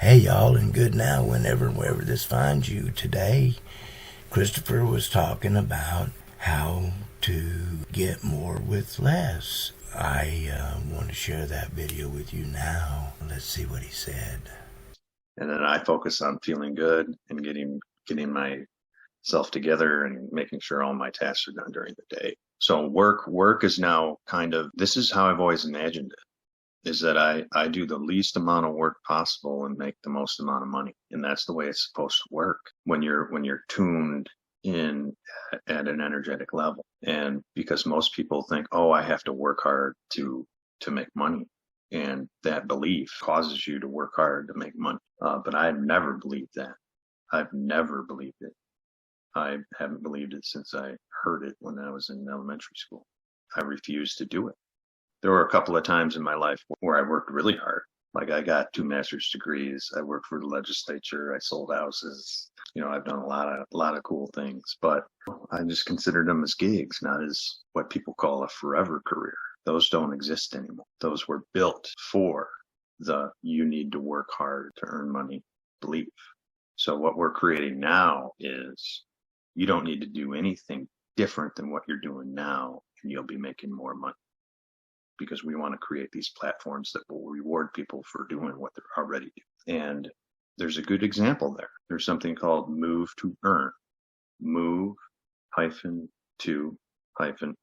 Hey y'all, and good now wherever this finds you. Today, Christopher was talking about how to get more with less. I want to share that video with you now. Let's see what he said. And then I focus on feeling good and getting myself together and making sure all my tasks are done during the day. So work is now this is how I've always imagined it, is that I do the least amount of work possible and make the most amount of money. And that's the way it's supposed to work when you're tuned in at an energetic level. And because most people think, oh, I have to work hard to make money. And that belief causes you to work hard to make money. But I've never believed that. I've never believed it. I haven't believed it since I heard it when I was in elementary school. I refused to do it. There were a couple of times in my life where I worked really hard. Like I got 2 master's degrees. I worked for the legislature. I sold houses. I've done a lot of cool things, but I just considered them as gigs, not as what people call a forever career. Those don't exist anymore. Those were built for the you need to work hard to earn money belief. So what we're creating now is you don't need to do anything different than what you're doing now, and you'll be making more money. Because we want to create these platforms that will reward people for doing what they're already doing. And there's a good example there. There's something called Move to Earn. Move to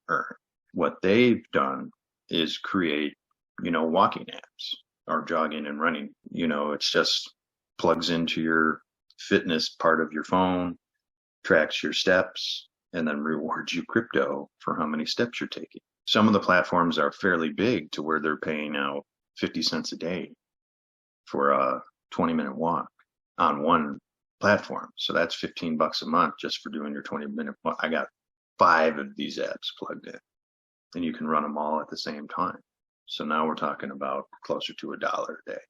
earn. What they've done is create, walking apps or jogging and running. It's just plugs into your fitness part of your phone, tracks your steps, and then rewards you crypto for how many steps you're taking. Some of the platforms are fairly big to where they're paying out 50 cents a day for a 20-minute walk on one platform. So that's $15 a month just for doing your 20-minute walk. I got 5 of these apps plugged in, and you can run them all at the same time. So now we're talking about closer to $1 a day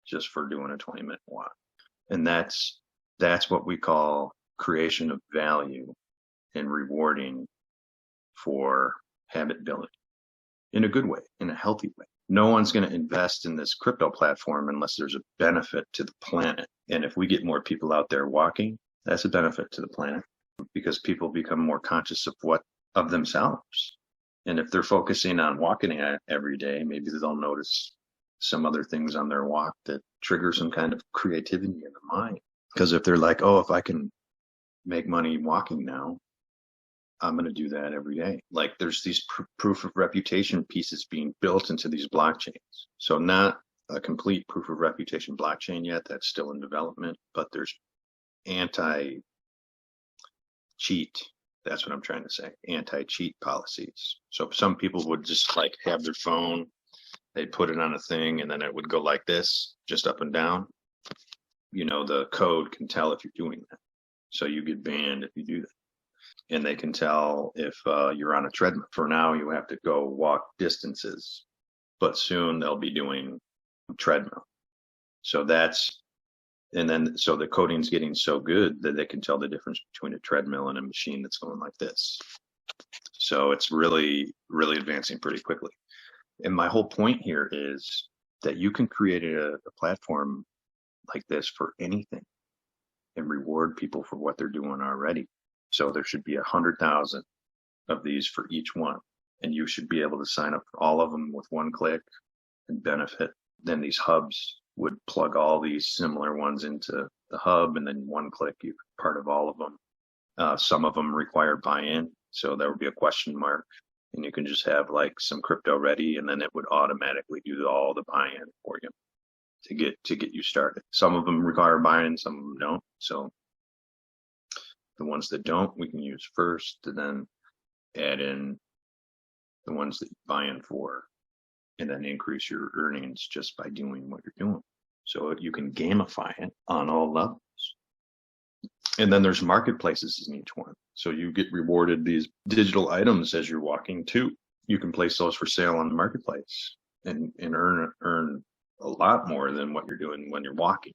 just for doing a 20-minute walk. And that's what we call creation of value and rewarding for habit building in a good way, in a healthy way. No one's going to invest in this crypto platform unless there's a benefit to the planet. And if we get more people out there walking, that's a benefit to the planet because people become more conscious of themselves. And if they're focusing on walking every day, maybe they'll notice some other things on their walk that trigger some kind of creativity in the mind. Because if they're like, oh, if I can make money walking now, I'm going to do that every day. Like there's these proof of reputation pieces being built into these blockchains. So not a complete proof of reputation blockchain yet. That's still in development, but there's anti-cheat. That's what I'm trying to say. Anti-cheat policies. So some people would just like have their phone, they'd put it on a thing and then it would go like this, just up and down. The code can tell if you're doing that. So you get banned if you do that. And they can tell if you're on a treadmill. For now, you have to go walk distances, but soon they'll be doing treadmill. So so the coding's getting so good that they can tell the difference between a treadmill and a machine that's going like this. So it's really, really advancing pretty quickly. And my whole point here is that you can create a platform like this for anything and reward people for what they're doing already. So there should be 100,000 of these for each one. And you should be able to sign up for all of them with one click and benefit. Then these hubs would plug all these similar ones into the hub, and then one click, you're part of all of them. Some of them require buy-in. So there would be a question mark, and you can just have like some crypto ready, and then it would automatically do all the buy-in for you to get you started. Some of them require buy-in, some of them don't. So the ones that don't, we can use first to then add in the ones that you buy in for and then increase your earnings just by doing what you're doing. So you can gamify it on all levels. And then there's marketplaces in each one. So you get rewarded these digital items as you're walking too. You can place those for sale on the marketplace and earn a lot more than what you're doing when you're walking.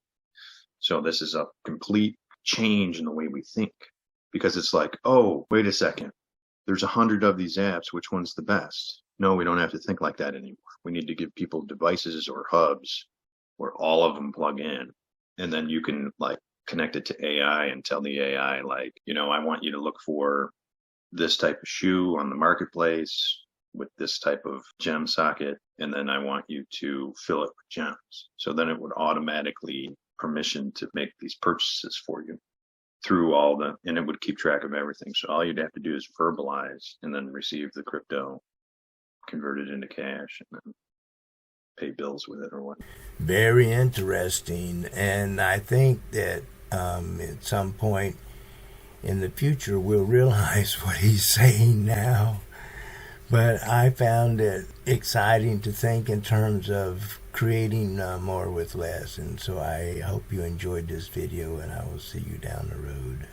So this is a complete change in the way we think, because it's like, oh, wait a second, there's 100 of these apps, which one's the best? No, we don't have to think like that anymore. We need to give people devices or hubs where all of them plug in, And then you can like connect it to AI and tell the AI, like, I want you to look for this type of shoe on the marketplace with this type of gem socket, and then I want you to fill it with gems. So then it would automatically permission to make these purchases for you through and it would keep track of everything. So all you'd have to do is verbalize and then receive the crypto, convert it into cash, and then pay bills with it or what. Very interesting. And I think that at some point in the future we'll realize what he's saying now. But I found it exciting to think in terms of creating more with less. And so I hope you enjoyed this video, and I will see you down the road.